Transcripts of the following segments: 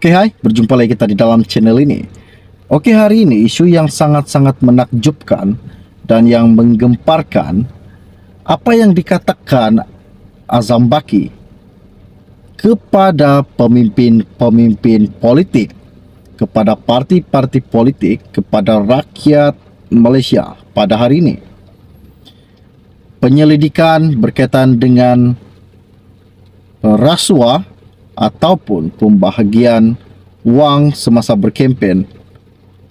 Oke, hai, berjumpa lagi kita di dalam channel ini. Oke, hari ini isu yang sangat-sangat menakjubkan dan yang menggemparkan, apa yang dikatakan Azam Baki kepada pemimpin-pemimpin politik, kepada parti-parti politik, kepada rakyat Malaysia pada hari ini. Penyelidikan berkaitan dengan rasuah ataupun pembahagian wang semasa berkempen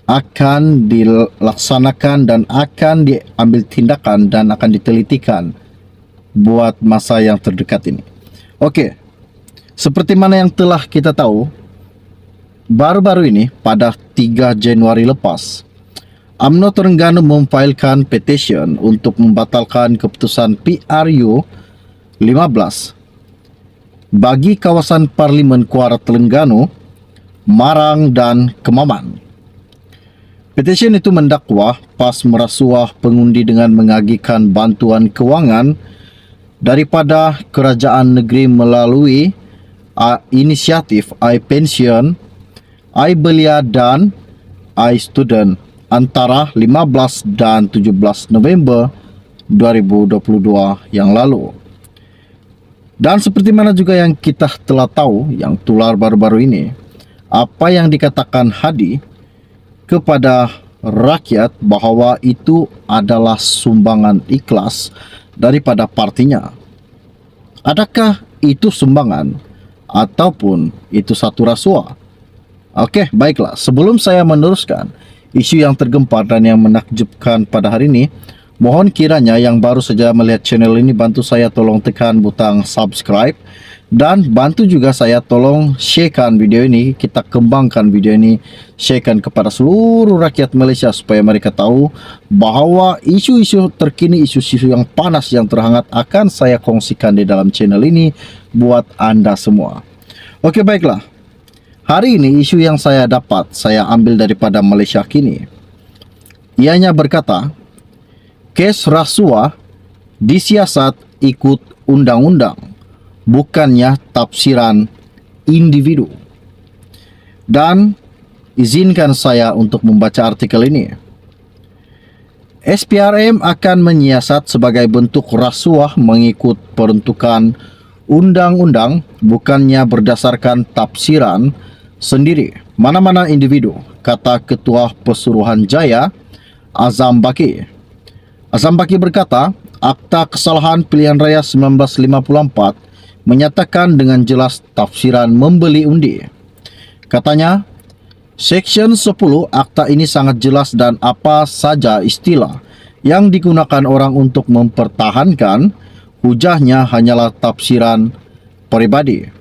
akan dilaksanakan dan akan diambil tindakan dan akan ditelitikan buat masa yang terdekat ini. Okey, seperti mana yang telah kita tahu, baru-baru ini pada 3 Januari lepas, UMNO Terengganu memfailkan petition untuk membatalkan keputusan PRU 15 bagi kawasan Parlimen Kuala Terengganu, Marang dan Kemaman. Petisi itu mendakwa PAS merasuah pengundi dengan mengagikan bantuan kewangan daripada kerajaan negeri melalui inisiatif iPension, iBelia dan iStudent antara 15 dan 17 November 2022 yang lalu. Dan seperti mana juga yang kita telah tahu, yang tular baru-baru ini, apa yang dikatakan Hadi kepada rakyat bahawa itu adalah sumbangan ikhlas daripada partinya. Adakah itu sumbangan ataupun itu satu rasuah? Okey, baiklah. Sebelum saya meneruskan isu yang tergempar dan yang menakjubkan pada hari ini, mohon kiranya yang baru saja melihat channel ini bantu saya tolong tekan butang subscribe dan bantu juga saya tolong sharekan video ini, kita kembangkan video ini, sharekan kepada seluruh rakyat Malaysia supaya mereka tahu bahawa isu-isu terkini, isu-isu yang panas, yang terhangat akan saya kongsikan di dalam channel ini buat anda semua. Okey, baiklah. Hari ini isu yang saya dapat, saya ambil daripada Malaysia Kini. Ianya berkata, kes rasuah disiasat ikut undang-undang, bukannya tafsiran individu. Dan izinkan saya untuk membaca artikel ini. SPRM akan menyiasat sebagai bentuk rasuah mengikut peruntukan undang-undang, bukannya berdasarkan tafsiran sendiri mana-mana individu, kata Ketua Pesuruhanjaya Azam Baki. Azam Baki berkata, Akta Kesalahan Pilihan Raya 1954 menyatakan dengan jelas tafsiran membeli undi. Katanya, Seksyen 10 akta ini sangat jelas dan apa saja istilah yang digunakan orang untuk mempertahankan hujahnya hanyalah tafsiran peribadi.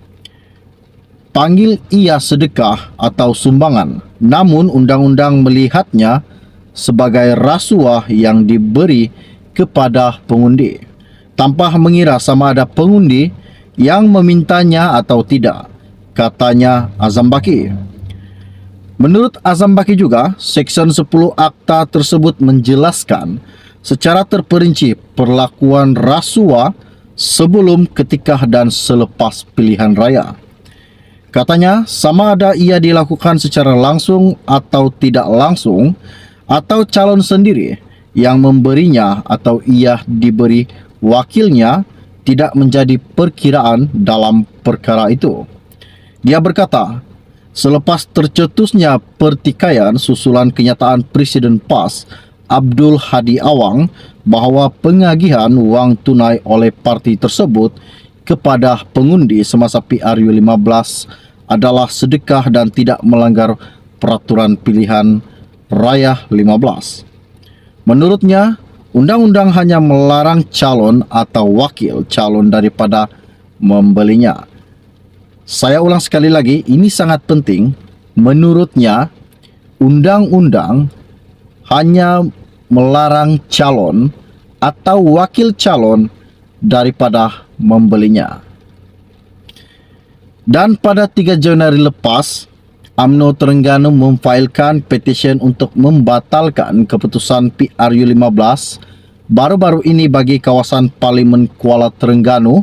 Panggil ia sedekah atau sumbangan, namun undang-undang melihatnya sebagai rasuah yang diberi kepada pengundi tanpa mengira sama ada pengundi yang memintanya atau tidak, katanya Azam Baki. Menurut Azam Baki juga, Seksyen 10 akta tersebut menjelaskan secara terperinci perlakuan rasuah sebelum, ketika dan selepas pilihan raya. Katanya, sama ada ia dilakukan secara langsung atau tidak langsung, atau calon sendiri yang memberinya atau ia diberi wakilnya, tidak menjadi perkiraan dalam perkara itu. Dia berkata, selepas tercetusnya pertikaian susulan kenyataan Presiden PAS Abdul Hadi Awang bahawa pengagihan wang tunai oleh parti tersebut kepada pengundi semasa PRU 15 adalah sedekah dan tidak melanggar peraturan pilihan Raya 15. Menurutnya, undang-undang hanya melarang calon atau wakil calon daripada membelinya. Saya ulang sekali lagi, ini sangat penting. Menurutnya, undang-undang hanya melarang calon atau wakil calon daripada membelinya. Dan pada 3 Januari lepas, UMNO Terengganu memfailkan petisyen untuk membatalkan keputusan PRU 15 baru-baru ini bagi kawasan Parlimen Kuala Terengganu,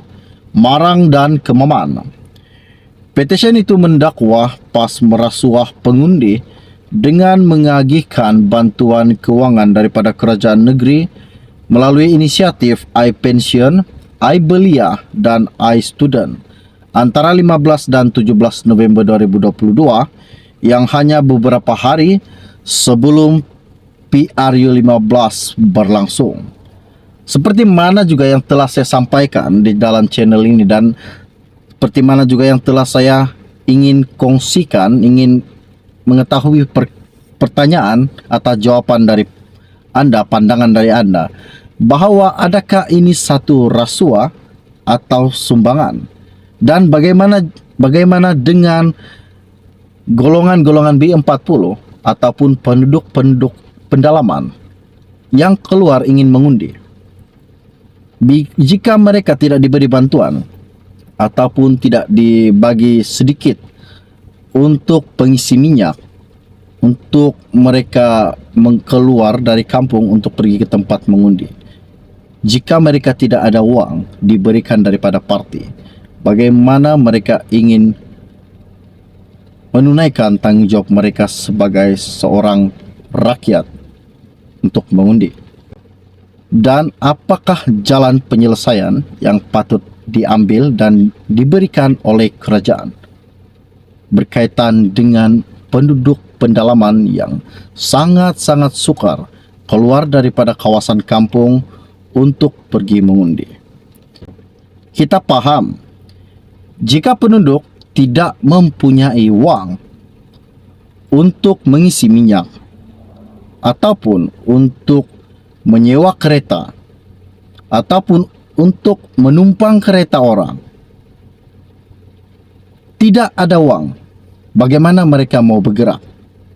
Marang dan Kemaman. Petisi itu mendakwa PAS merasuah pengundi dengan mengagihkan bantuan keuangan daripada kerajaan negeri melalui inisiatif iPension, iBelia dan iStudent antara 15 dan 17 November 2022 yang hanya beberapa hari sebelum PRU15 berlangsung. Seperti mana juga yang telah saya sampaikan di dalam channel ini dan seperti mana juga yang telah saya ingin kongsikan, ingin mengetahui pertanyaan atau jawaban dari Anda, pandangan dari Anda, bahwa adakah ini satu rasuah atau sumbangan, dan bagaimana dengan golongan-golongan B40 ataupun penduduk-penduduk pendalaman yang keluar ingin mengundi. Jika mereka tidak diberi bantuan ataupun tidak dibagi sedikit untuk pengisi minyak, untuk mereka keluar dari kampung untuk pergi ke tempat mengundi, jika mereka tidak ada uang diberikan daripada parti, bagaimana mereka ingin menunaikan tanggungjawab mereka sebagai seorang rakyat untuk mengundi? Dan apakah jalan penyelesaian yang patut diambil dan diberikan oleh kerajaan berkaitan dengan penduduk pendalaman yang sangat-sangat sukar keluar daripada kawasan kampung untuk pergi mengundi? Kita paham, jika penduduk tidak mempunyai uang untuk mengisi minyak ataupun untuk menyewa kereta ataupun untuk menumpang kereta orang, tidak ada uang, bagaimana mereka mau bergerak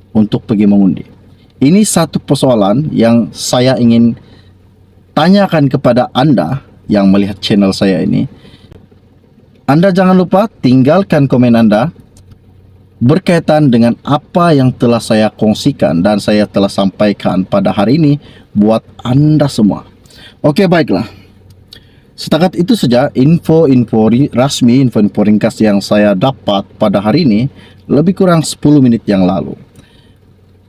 untuk pergi mengundi? Ini satu persoalan yang saya ingin tanyakan kepada Anda yang melihat channel saya ini. Anda jangan lupa tinggalkan komen Anda berkaitan dengan apa yang telah saya kongsikan dan saya telah sampaikan pada hari ini buat Anda semua. Oke, baiklah. Setakat itu saja info-info rasmi, info-info ringkas yang saya dapat pada hari ini, lebih kurang 10 menit yang lalu.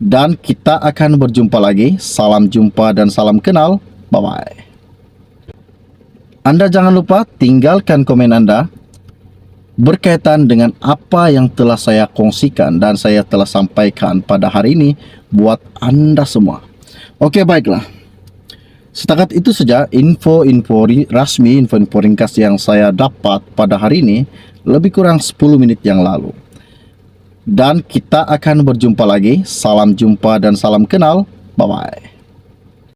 Dan kita akan berjumpa lagi. Salam jumpa dan salam kenal. Bye-bye. Anda jangan lupa tinggalkan komen Anda berkaitan dengan apa yang telah saya kongsikan dan saya telah sampaikan pada hari ini buat Anda semua. Oke, baiklah. Setakat itu saja info-info rasmi, info-info ringkas yang saya dapat pada hari ini, lebih kurang 10 menit yang lalu. Dan kita akan berjumpa lagi. Salam jumpa dan salam kenal. Bye-bye.